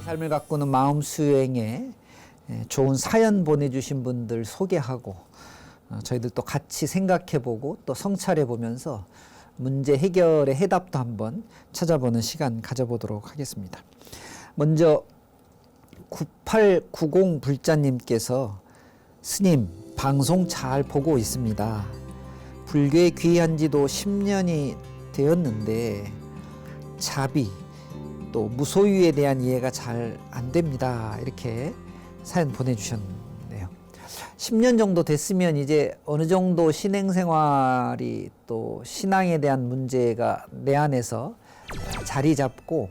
삶을 가꾸는 마음 수행에 좋은 사연 보내주신 분들 소개하고 저희들 또 같이 생각해보고 또 성찰해보면서 문제 해결의 해답도 한번 찾아보는 시간 가져보도록 하겠습니다. 먼저 9890 불자님께서 스님 방송 잘 보고 있습니다. 불교에 귀한 지도 10년이 되었는데 자비 또 무소유에 대한 이해가 잘 안 됩니다. 이렇게 사연 보내주셨네요. 10년 정도 됐으면 이제 어느 정도 신행생활이 또 신앙에 대한 문제가 내 안에서 자리 잡고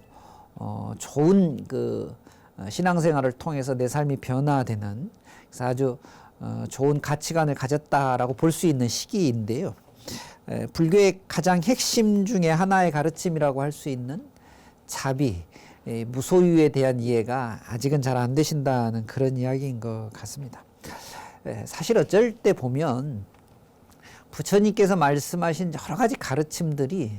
좋은 그 신앙생활을 통해서 내 삶이 변화되는, 그래서 아주 좋은 가치관을 가졌다라고 볼 수 있는 시기인데요. 불교의 가장 핵심 중에 하나의 가르침이라고 할 수 있는 자비, 무소유에 대한 이해가 아직은 잘 안 되신다는 그런 이야기인 것 같습니다. 사실 어쩔 때 보면 부처님께서 말씀하신 여러 가지 가르침들이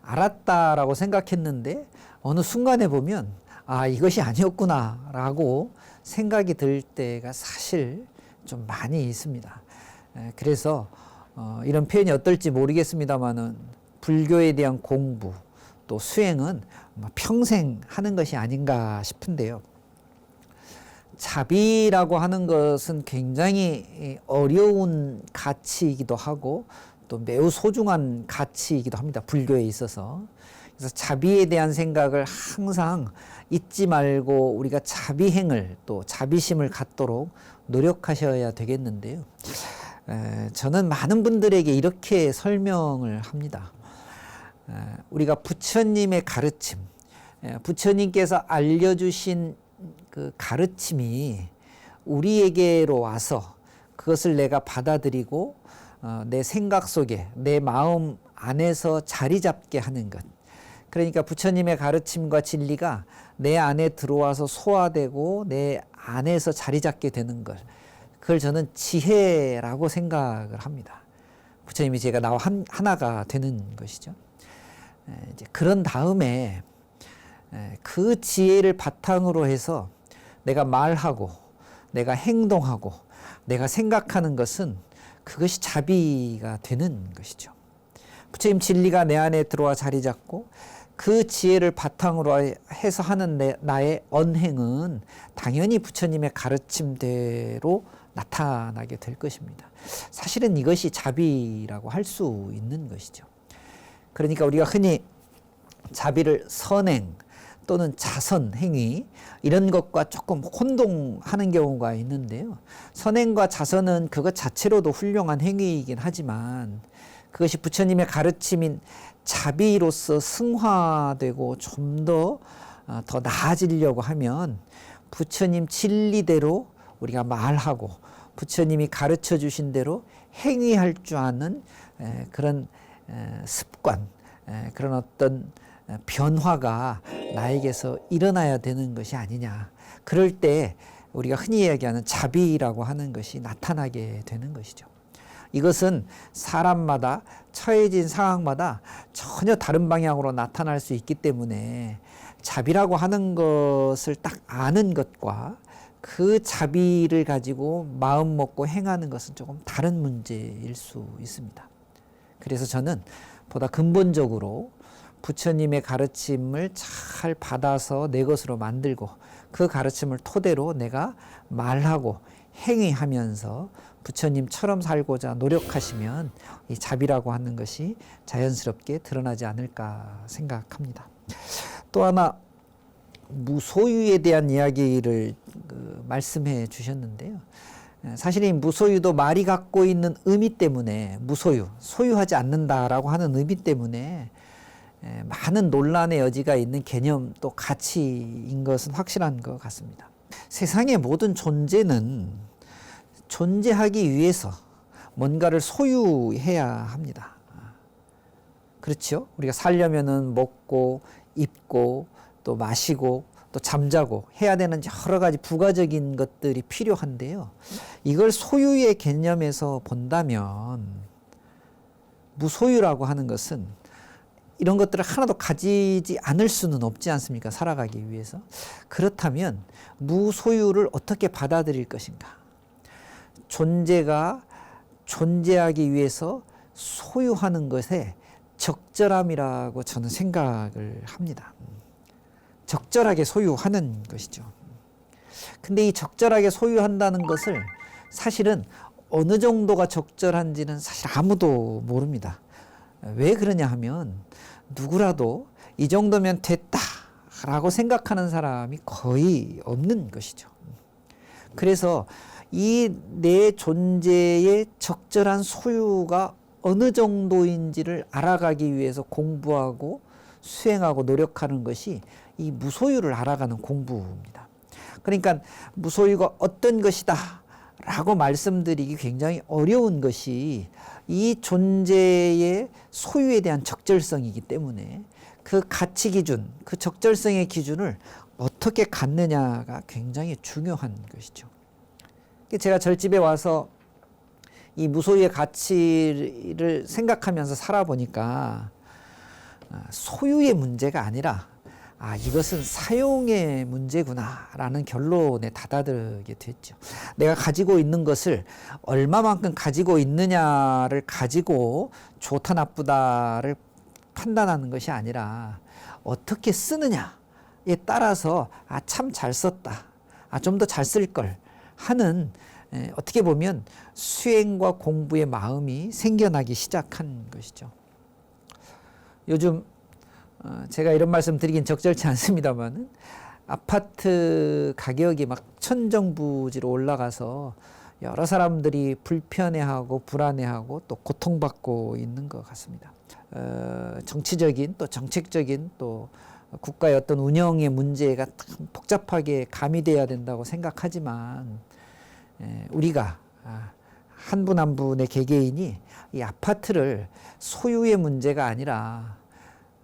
알았다라고 생각했는데 어느 순간에 보면 아, 이것이 아니었구나 라고 생각이 들 때가 사실 좀 많이 있습니다. 그래서 이런 표현이 어떨지 모르겠습니다만은 불교에 대한 공부 또 수행은 평생 하는 것이 아닌가 싶은데요. 자비라고 하는 것은 굉장히 어려운 가치이기도 하고 또 매우 소중한 가치이기도 합니다. 불교에 있어서. 그래서 자비에 대한 생각을 항상 잊지 말고 우리가 자비행을 또 자비심을 갖도록 노력하셔야 되겠는데요. 저는 많은 분들에게 이렇게 설명을 합니다. 우리가 부처님의 가르침, 부처님께서 알려주신 그 가르침이 우리에게로 와서 그것을 내가 받아들이고 내 생각 속에 내 마음 안에서 자리 잡게 하는 것. 그러니까 부처님의 가르침과 진리가 내 안에 들어와서 소화되고 내 안에서 자리 잡게 되는 것. 그걸 저는 지혜라고 생각을 합니다. 부처님이 제가 나와 하나가 되는 것이죠. 이제 그런 다음에 그 지혜를 바탕으로 해서 내가 말하고 내가 행동하고 내가 생각하는 것은 그것이 자비가 되는 것이죠. 부처님 진리가 내 안에 들어와 자리 잡고 그 지혜를 바탕으로 해서 하는 나의 언행은 당연히 부처님의 가르침대로 나타나게 될 것입니다. 사실은 이것이 자비라고 할 수 있는 것이죠. 그러니까 우리가 흔히 자비를 선행 또는 자선 행위 이런 것과 조금 혼동하는 경우가 있는데요. 선행과 자선은 그것 자체로도 훌륭한 행위이긴 하지만 그것이 부처님의 가르침인 자비로서 승화되고 좀 더 나아지려고 하면 부처님 진리대로 우리가 말하고 부처님이 가르쳐 주신 대로 행위할 줄 아는 그런 습관, 그런 어떤 변화가 나에게서 일어나야 되는 것이 아니냐. 그럴 때 우리가 흔히 이야기하는 자비라고 하는 것이 나타나게 되는 것이죠. 이것은 사람마다 처해진 상황마다 전혀 다른 방향으로 나타날 수 있기 때문에 자비라고 하는 것을 딱 아는 것과 그 자비를 가지고 마음 먹고 행하는 것은 조금 다른 문제일 수 있습니다. 그래서 저는 보다 근본적으로 부처님의 가르침을 잘 받아서 내 것으로 만들고 그 가르침을 토대로 내가 말하고 행위하면서 부처님처럼 살고자 노력하시면 이 자비라고 하는 것이 자연스럽게 드러나지 않을까 생각합니다. 또 하나 무소유에 대한 이야기를 말씀해 주셨는데요. 사실 이 무소유도 말이 갖고 있는 의미 때문에 무소유, 소유하지 않는다라고 하는 의미 때문에 많은 논란의 여지가 있는 개념 또 가치인 것은 확실한 것 같습니다. 세상의 모든 존재는 존재하기 위해서 뭔가를 소유해야 합니다. 그렇죠? 우리가 살려면은 먹고 입고 또 마시고 또 잠자고 해야 되는 여러 가지 부가적인 것들이 필요한데요. 이걸 소유의 개념에서 본다면 무소유라고 하는 것은 이런 것들을 하나도 가지지 않을 수는 없지 않습니까? 살아가기 위해서. 그렇다면 무소유를 어떻게 받아들일 것인가? 존재가 존재하기 위해서 소유하는 것에 적절함이라고 저는 생각을 합니다. 적절하게 소유하는 것이죠. 근데 이 적절하게 소유한다는 것을 사실은 어느 정도가 적절한지는 사실 아무도 모릅니다. 왜 그러냐 하면 누구라도 이 정도면 됐다라고 생각하는 사람이 거의 없는 것이죠. 그래서 이 내 존재의 적절한 소유가 어느 정도인지를 알아가기 위해서 공부하고 수행하고 노력하는 것이 이 무소유를 알아가는 공부입니다. 그러니까 무소유가 어떤 것이다 라고 말씀드리기 굉장히 어려운 것이 이 존재의 소유에 대한 적절성이기 때문에 그 가치 기준, 그 적절성의 기준을 어떻게 갖느냐가 굉장히 중요한 것이죠. 제가 절집에 와서 이 무소유의 가치를 생각하면서 살아보니까 소유의 문제가 아니라 이것은 사용의 문제구나라는 결론에 다다르게 됐죠. 내가 가지고 있는 것을 얼마만큼 가지고 있느냐를 가지고 좋다 나쁘다를 판단하는 것이 아니라 어떻게 쓰느냐에 따라서 참 잘 썼다, 좀 더 잘 쓸 걸 하는 어떻게 보면 수행과 공부의 마음이 생겨나기 시작한 것이죠. 요즘 제가 이런 말씀 드리긴 적절치 않습니다만 아파트 가격이 막 천정부지로 올라가서 여러 사람들이 불편해하고 불안해하고 또 고통받고 있는 것 같습니다. 정치적인 또 정책적인 또 국가의 어떤 운영의 문제가 참 복잡하게 가미돼야 된다고 생각하지만 우리가 한 분 한 분의 개개인이 이 아파트를 소유의 문제가 아니라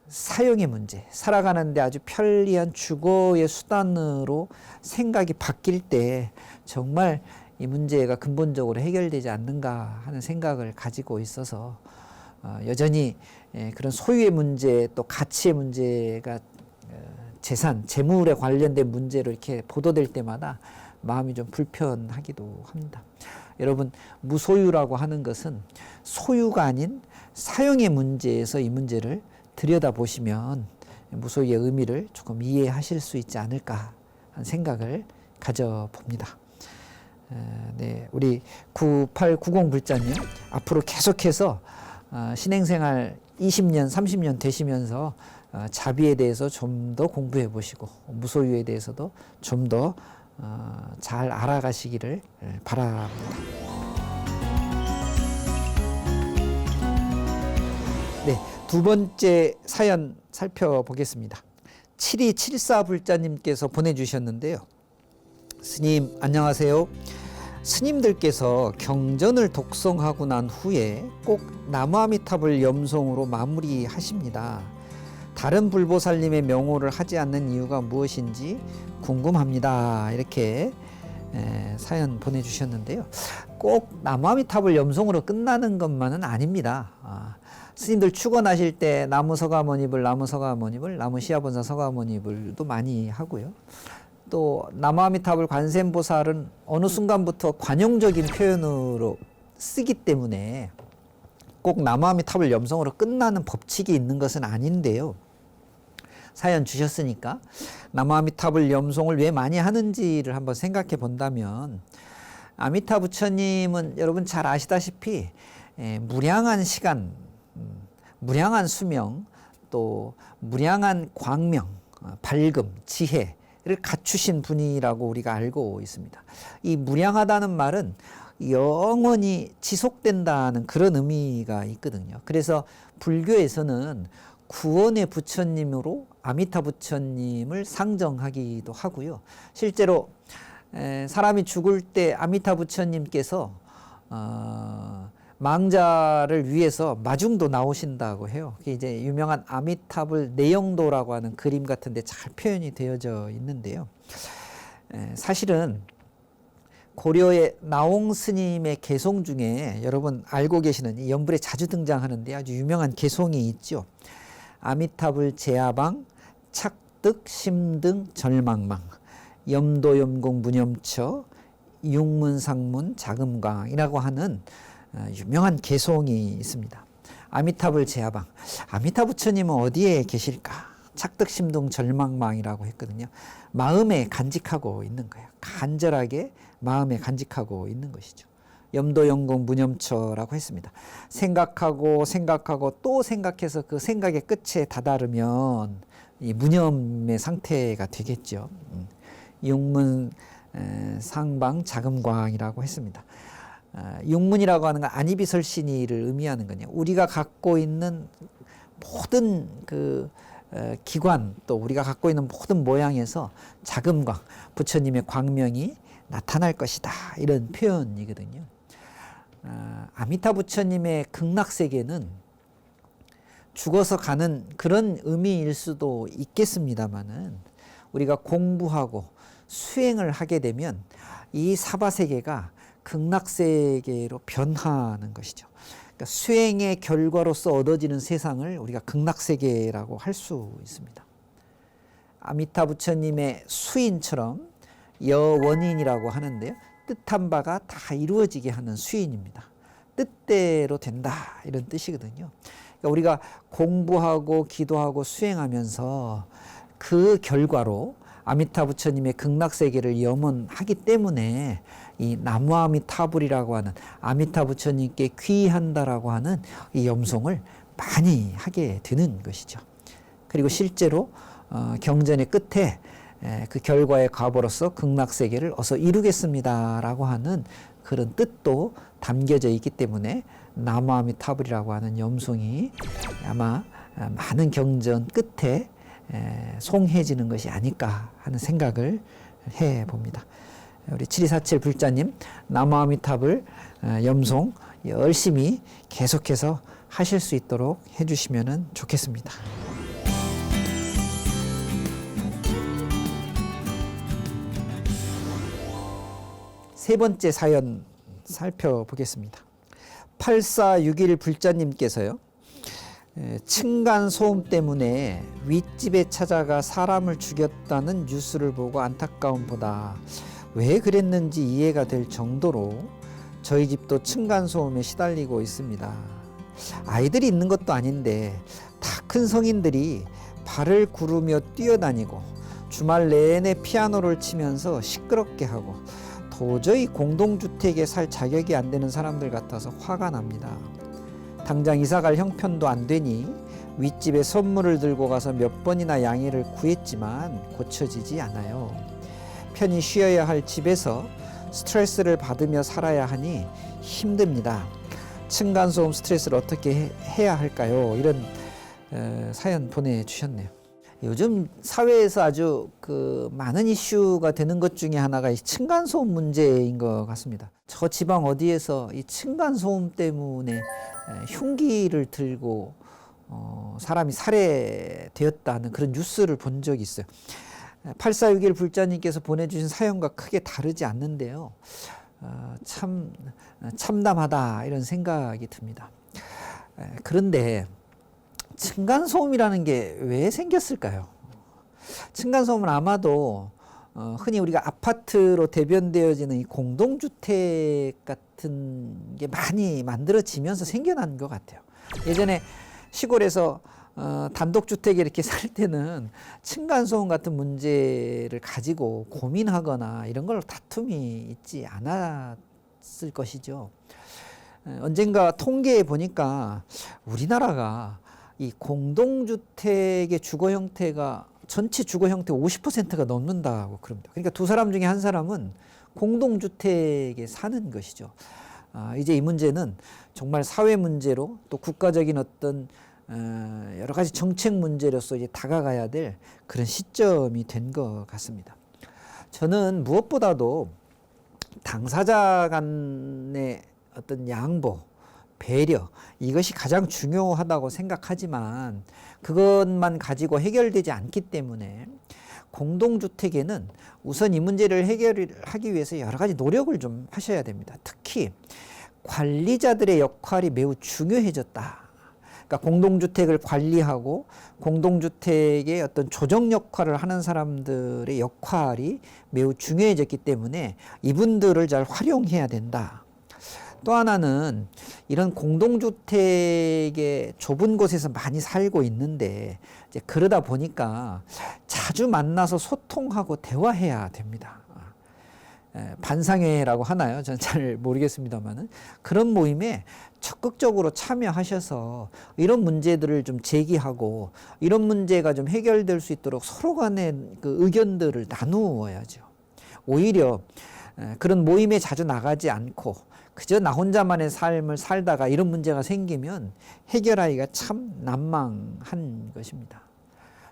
사용의 문제, 살아가는데 아주 편리한 주거의 수단으로 생각이 바뀔 때 정말 이 문제가 근본적으로 해결되지 않는가 하는 생각을 가지고 있어서 여전히 그런 소유의 문제 또 가치의 문제가 재산, 재물에 관련된 문제로 이렇게 보도될 때마다 마음이 좀 불편하기도 합니다. 여러분, 무소유라고 하는 것은 소유가 아닌 사용의 문제에서 이 문제를 들여다보시면 무소유의 의미를 조금 이해하실 수 있지 않을까 하는 생각을 가져봅니다. 네, 우리 9890 불자님 앞으로 계속해서 신행생활 20년, 30년 되시면서 자비에 대해서 좀 더 공부해 보시고 무소유에 대해서도 좀 더 잘 알아가시기를 바랍니다. 네, 두 번째 사연 살펴보겠습니다. 7274 불자님께서 보내주셨는데요. 스님 안녕하세요. 스님들께서 경전을 독송하고 난 후에 꼭 나무아미탑을 염송으로 마무리하십니다. 다른 불보살님의 명호를 하지 않는 이유가 무엇인지 궁금합니다. 이렇게 사연 보내주셨는데요. 꼭 나무아미탑을 염송으로 끝나는 것만은 아닙니다. 스님들 축원하실 때 나무 서가모니불, 나무 서가모니불, 나무 시아본사 서가모니불도 많이 하고요. 또 나무아미탑을 관세음보살은 어느 순간부터 관용적인 표현으로 쓰기 때문에 꼭 나무아미탑을 염송으로 끝나는 법칙이 있는 것은 아닌데요. 사연 주셨으니까 나무아미탑을 염송을 왜 많이 하는지를 한번 생각해 본다면 아미타 부처님은 여러분 잘 아시다시피 무량한 시간, 무량한 수명, 또 무량한 광명, 밝음, 지혜를 갖추신 분이라고 우리가 알고 있습니다. 이 무량하다는 말은 영원히 지속된다는 그런 의미가 있거든요. 그래서 불교에서는 구원의 부처님으로 아미타 부처님을 상정하기도 하고요. 실제로 사람이 죽을 때 아미타 부처님께서 망자를 위해서 마중도 나오신다고 해요. 그게 이제 유명한 아미타불 내영도라고 하는 그림 같은데 잘 표현이 되어져 있는데요. 사실은 고려의 나옹 스님의 개송 중에 여러분 알고 계시는 이 연불에 자주 등장하는데 아주 유명한 개송이 있죠. 아미타불 제야방 착득 심등 절망망 염도염공 무념처 육문상문 자금광이라고 하는 유명한 개송이 있습니다. 아미타불 제야방. 아미타 부처님은 어디에 계실까? 착득심동 절망망이라고 했거든요. 마음에 간직하고 있는 거예요. 간절하게 마음에 간직하고 있는 것이죠. 염도영공 무념처라고 했습니다. 생각하고 또 생각해서 그 생각의 끝에 다다르면 이 무념의 상태가 되겠죠. 육문 상방 자금광이라고 했습니다. 육문이라고 하는 건 안이비설신이를 의미하는 거냐. 우리가 갖고 있는 모든 그 기관 또 우리가 갖고 있는 모든 모양에서 자금광 부처님의 광명이 나타날 것이다 이런 표현이거든요. 아미타 부처님의 극락세계는 죽어서 가는 그런 의미일 수도 있겠습니다만은 우리가 공부하고 수행을 하게 되면 이 사바세계가 극락세계로 변하는 것이죠. 그러니까 수행의 결과로서 얻어지는 세상을 우리가 극락세계라고 할 수 있습니다. 아미타 부처님의 수인처럼 여원인이라고 하는데요. 뜻한 바가 다 이루어지게 하는 수인입니다. 뜻대로 된다 이런 뜻이거든요. 그러니까 우리가 공부하고 기도하고 수행하면서 그 결과로 아미타 부처님의 극락세계를 염원하기 때문에 이 나무아미타불이라고 하는 아미타 부처님께 귀의한다라고 하는 이 염송을 많이 하게 되는 것이죠. 그리고 실제로 경전의 끝에 그 결과의 과보로서 극락세계를 어서 이루겠습니다라고 하는 그런 뜻도 담겨져 있기 때문에 나무아미타불이라고 하는 염송이 아마 많은 경전 끝에 송해지는 것이 아닐까 하는 생각을 해봅니다. 우리 7247 불자님 나무아미타불 염송 열심히 계속해서 하실 수 있도록 해주시면 좋겠습니다. 세 번째 사연 살펴보겠습니다. 8461 불자님께서요. 층간소음 때문에 윗집에 찾아가 사람을 죽였다는 뉴스를 보고 안타까움보다 왜 그랬는지 이해가 될 정도로 저희 집도 층간소음에 시달리고 있습니다. 아이들이 있는 것도 아닌데 다 큰 성인들이 발을 구르며 뛰어다니고 주말 내내 피아노를 치면서 시끄럽게 하고 도저히 공동주택에 살 자격이 안 되는 사람들 같아서 화가 납니다. 당장 이사갈 형편도 안 되니 윗집에 선물을 들고 가서 몇 번이나 양해를 구했지만 고쳐지지 않아요. 편히 쉬어야 할 집에서 스트레스를 받으며 살아야 하니 힘듭니다. 층간소음 스트레스를 어떻게 해야 할까요? 이런 사연 보내주셨네요. 요즘 사회에서 아주 많은 이슈가 되는 것 중에 하나가 이 층간소음 문제인 것 같습니다. 저 지방 어디에서 이 층간소음 때문에 흉기를 들고 사람이 살해되었다는 그런 뉴스를 본 적이 있어요. 8461 불자님께서 보내주신 사연과 크게 다르지 않는데요. 참 참담하다 이런 생각이 듭니다. 그런데 층간소음이라는 게 왜 생겼을까요? 층간소음은 아마도 흔히 우리가 아파트로 대변되어지는 이 공동주택 같은 게 많이 만들어지면서 생겨난 것 같아요. 예전에 시골에서 단독주택에 이렇게 살 때는 층간소음 같은 문제를 가지고 고민하거나 이런 걸 다툼이 있지 않았을 것이죠. 언젠가 통계에 보니까 우리나라가 이 공동주택의 주거 형태가 전체 주거 형태 50%가 넘는다고 그럽니다. 그러니까 두 사람 중에 한 사람은 공동주택에 사는 것이죠. 이제 이 문제는 정말 사회 문제로 또 국가적인 어떤 여러 가지 정책 문제로서 이제 다가가야 될 그런 시점이 된 것 같습니다. 저는 무엇보다도 당사자 간의 어떤 양보, 배려 이것이 가장 중요하다고 생각하지만 그것만 가지고 해결되지 않기 때문에 공동주택에는 우선 이 문제를 해결하기 위해서 여러 가지 노력을 좀 하셔야 됩니다. 특히 관리자들의 역할이 매우 중요해졌다. 그러니까 공동주택을 관리하고 공동주택의 어떤 조정 역할을 하는 사람들의 역할이 매우 중요해졌기 때문에 이분들을 잘 활용해야 된다. 또 하나는 이런 공동주택의 좁은 곳에서 많이 살고 있는데 이제 그러다 보니까 자주 만나서 소통하고 대화해야 됩니다. 반상회라고 하나요? 저는 잘 모르겠습니다만은 그런 모임에 적극적으로 참여하셔서 이런 문제들을 좀 제기하고 이런 문제가 좀 해결될 수 있도록 서로 간의 그 의견들을 나누어야죠. 오히려 그런 모임에 자주 나가지 않고 그저 나 혼자만의 삶을 살다가 이런 문제가 생기면 해결하기가 참 난망한 것입니다.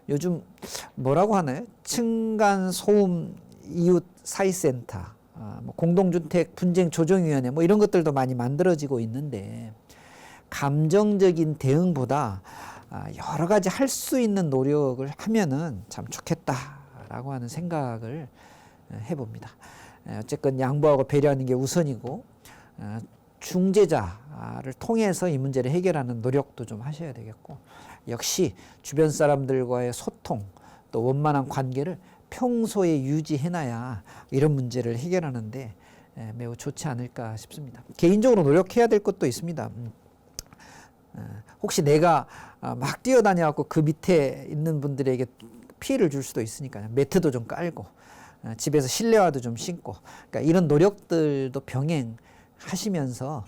요즘 뭐라고 하나요? 층간소음 이웃 사이센터, 뭐 공동주택 분쟁 조정위원회 뭐 이런 것들도 많이 만들어지고 있는데 감정적인 대응보다 여러 가지 할 수 있는 노력을 하면은 참 좋겠다라고 하는 생각을 해봅니다. 어쨌건 양보하고 배려하는 게 우선이고 중재자를 통해서 이 문제를 해결하는 노력도 좀 하셔야 되겠고 역시 주변 사람들과의 소통 또 원만한 관계를 평소에 유지해놔야 이런 문제를 해결하는데 매우 좋지 않을까 싶습니다. 개인적으로 노력해야 될 것도 있습니다. 혹시 내가 막 뛰어다녀갖고 그 밑에 있는 분들에게 피해를 줄 수도 있으니까요. 매트도 좀 깔고 집에서 실내화도 좀 신고 그러니까 이런 노력들도 병행하시면서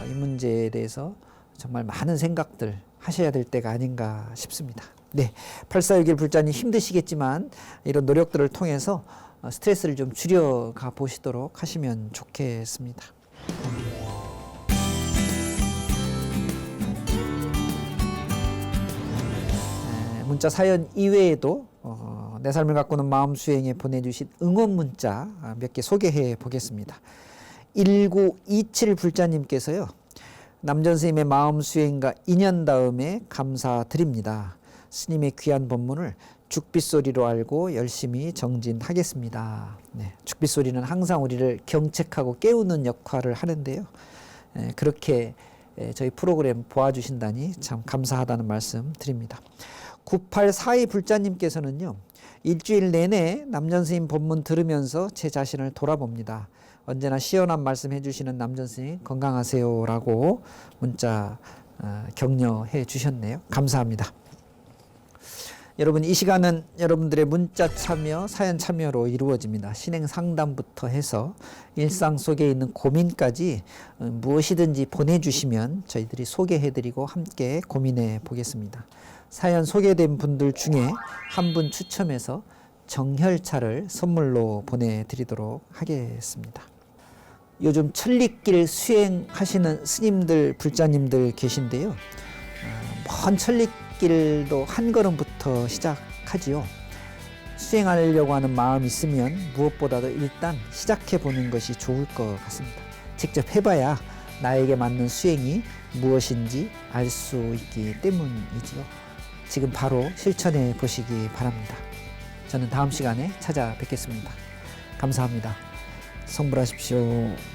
이 문제에 대해서 정말 많은 생각들 하셔야 될 때가 아닌가 싶습니다. 네, 8461 불자님 힘드시겠지만 이런 노력들을 통해서 스트레스를 좀 줄여가 보시도록 하시면 좋겠습니다. 문자 사연 이외에도 내 삶을 가꾸는 마음 수행에 보내주신 응원 문자 몇 개 소개해 보겠습니다. 1927 불자님께서요. 남전 스님의 마음 수행과 인연 다음에 감사드립니다. 스님의 귀한 법문을 죽빗소리로 알고 열심히 정진하겠습니다. 네, 죽빗소리는 항상 우리를 경책하고 깨우는 역할을 하는데요. 그렇게 저희 프로그램 보아주신다니 참 감사하다는 말씀 드립니다. 9842 불자님께서는요. 일주일 내내 남전스님 법문 들으면서 제 자신을 돌아봅니다. 언제나 시원한 말씀 해주시는 남전스님 건강하세요 라고 문자 격려해 주셨네요. 감사합니다. 여러분 이 시간은 여러분들의 문자 참여, 사연 참여로 이루어집니다. 신행 상담부터 해서 일상 속에 있는 고민까지 무엇이든지 보내주시면 저희들이 소개해드리고 함께 고민해 보겠습니다. 사연 소개된 분들 중에 한 분 추첨해서 정혈차를 선물로 보내드리도록 하겠습니다. 요즘 천리길 수행하시는 스님들, 불자님들 계신데요. 먼 천리길도 한 걸음부터 시작하지요. 수행하려고 하는 마음이 있으면 무엇보다도 일단 시작해보는 것이 좋을 것 같습니다. 직접 해봐야 나에게 맞는 수행이 무엇인지 알 수 있기 때문이지요. 지금 바로 실천해 보시기 바랍니다. 저는 다음 시간에 찾아뵙겠습니다. 감사합니다. 성불하십시오.